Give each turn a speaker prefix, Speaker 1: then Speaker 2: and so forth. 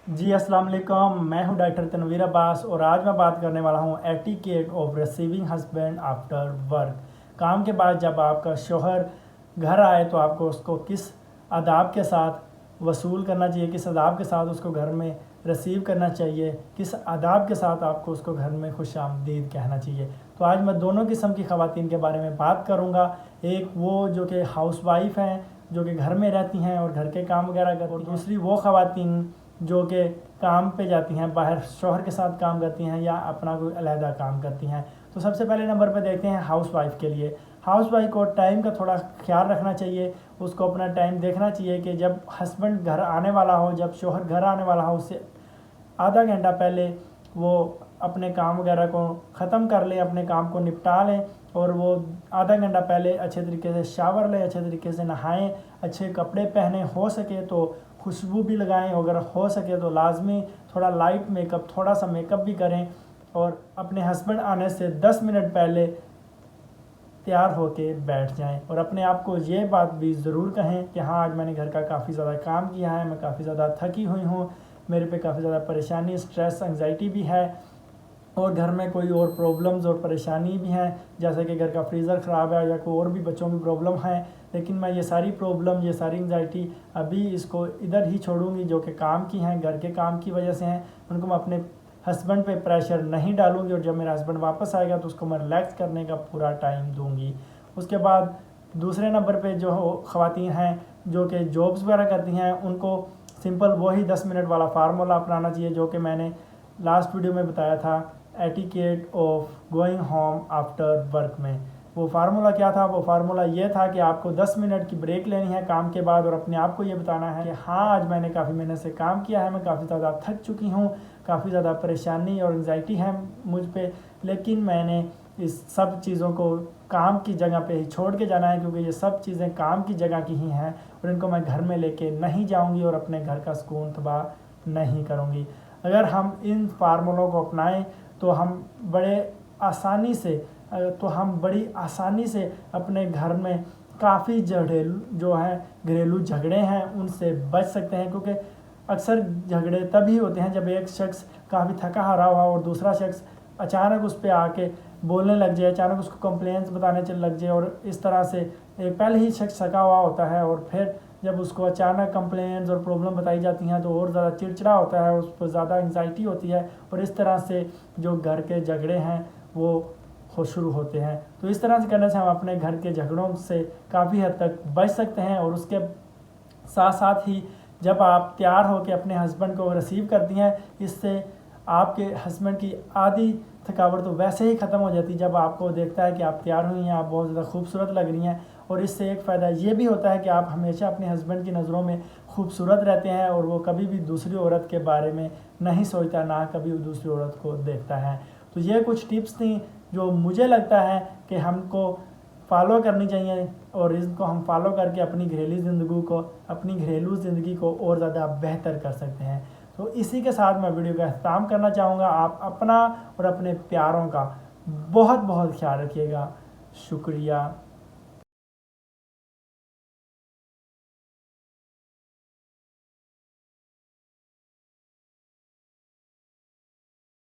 Speaker 1: जी अस्सलाम वालेकुम, मैं हूं डॉक्टर तनवीर अब्बास और आज मैं बात करने वाला हूं etiquette of receiving husband after work. काम के बाद जब आपका शोहर घर आए तो आपको उसको किस आदाब के साथ वसूल करना चाहिए, किस आदाब के साथ उसको घर में रिसीव करना चाहिए, किस आदाब के साथ आपको उसको घर में खुश आमदीद कहना चाहिए। तो आज मैं दोनों किस्म की ख़वातीन के बारे में बात करूँगा। एक वो जो कि हाउस वाइफ हैं, जो कि घर में रहती हैं और घर के काम वगैरह करती हैं, और दूसरी वो ख़वातीन जो कि काम पे जाती हैं, बाहर शौहर के साथ काम करती हैं या अपना कोई अलहदा काम करती हैं। तो सबसे पहले नंबर पर देखते हैं हाउस वाइफ के लिए। हाउस वाइफ को टाइम का थोड़ा ख्याल रखना चाहिए। उसको अपना टाइम देखना चाहिए कि जब हस्बैंड घर आने वाला हो, जब शौहर घर आने वाला हो, उससे आधा घंटा पहले वो अपने काम वगैरह को ख़त्म कर लें, अपने काम को निपटा लें और वो आधा घंटा पहले अच्छे तरीके से शावर लें, अच्छे तरीके से नहाएं, अच्छे कपड़े पहने, हो सके तो खुशबू भी लगाएं, अगर हो सके तो लाजमी थोड़ा लाइट मेकअप, थोड़ा सा मेकअप भी करें और अपने हस्बैंड आने से 10 मिनट पहले तैयार होके बैठ जाएं और अपने आप को ये बात भी ज़रूर कहें कि हाँ, आज मैंने घर का काफ़ी ज़्यादा काम किया है, मैं काफ़ी ज़्यादा थकी हुई हूँ, मेरे पे काफ़ी ज़्यादा परेशानी, स्ट्रेस, एंग्जाइटी भी है और घर में कोई और प्रॉब्लम्स और परेशानी भी हैं, जैसे कि घर का फ्रीज़र ख़राब है या कोई और भी बच्चों की प्रॉब्लम है। लेकिन मैं ये सारी प्रॉब्लम, ये सारी एंग्जाइटी अभी इसको इधर ही छोड़ूंगी जो कि काम की हैं, घर के काम की वजह से हैं। उनको मैं अपने हस्बैंड पे प्रेशर नहीं डालूंगी और जब मेरा हस्बैंड वापस आएगा तो उसको मैं रिलैक्स करने का पूरा टाइम दूंगी। उसके बाद दूसरे नंबर पे जो ख़वातीन हैं जो कि जॉब्स वगैरह करती हैं, उनको सिंपल वही 10 मिनट वाला फार्मूला अपनाना चाहिए जो कि मैंने लास्ट वीडियो में बताया था, etiquette of going home after work में। वो फार्मूला क्या था? वो फार्मूला ये था कि आपको 10 मिनट की ब्रेक लेनी है काम के बाद और अपने आप को ये बताना है कि हाँ, आज मैंने काफ़ी मेहनत से काम किया है, मैं काफ़ी ज़्यादा थक चुकी हूँ, काफ़ी ज़्यादा परेशानी और एंग्जाइटी है मुझ पे, लेकिन मैंने इस सब चीज़ों को काम की जगह पे ही छोड़ के जाना है क्योंकि ये सब चीज़ें काम की जगह की ही हैं और इनको मैं घर में लेके नहीं जाऊंगी और अपने घर का सुकून तबाह नहीं करूंगी। अगर हम इन फार्मूलों को अपनाएं तो हम बड़ी आसानी से अपने घर में काफ़ी घरेलू झगड़े हैं उनसे बच सकते हैं, क्योंकि अक्सर झगड़े तभी होते हैं जब एक शख्स काफ़ी थका हारा हुआ और दूसरा शख्स अचानक उस पर आके बोलने लग जाए, अचानक उसको कंप्लेंट्स बताने चल लग जाए और इस तरह से पहले ही शख्स थका हुआ होता है और फिर जब उसको अचानक कंप्लेंट्स और प्रॉब्लम बताई जाती हैं तो और ज़्यादा चिड़चिड़ा होता है, उस पर ज़्यादा एंग्जाइटी होती है और इस तरह से जो घर के झगड़े हैं वो शुरू होते हैं। तो इस तरह से करने से हम अपने घर के झगड़ों से काफ़ी हद तक बच सकते हैं। और उसके साथ साथ ही जब आप तैयार होकर अपने हस्बैंड को रिसीव करती हैं, इससे आपके हस्बैंड की आधी थकावट तो वैसे ही ख़त्म हो जाती है जब आपको देखता है कि आप तैयार हुई हैं, आप बहुत ज़्यादा खूबसूरत लग रही हैं। और इससे एक फ़ायदा ये भी होता है कि आप हमेशा अपने हस्बैंड की नज़रों में खूबसूरत रहते हैं और वो कभी भी दूसरी औरत के बारे में नहीं सोचता, ना कभी वो दूसरी औरत को देखता है। तो ये कुछ टिप्स थी जो मुझे लगता है कि हमको फॉलो करनी चाहिए और इनको हम फॉलो करके अपनी घरेलू ज़िंदगी को और ज़्यादा बेहतर कर सकते हैं। तो इसी के साथ मैं वीडियो का अख्ताम करना चाहूँगा। आप अपना और अपने प्यारों का बहुत बहुत ख्याल रखिएगा। शुक्रिया।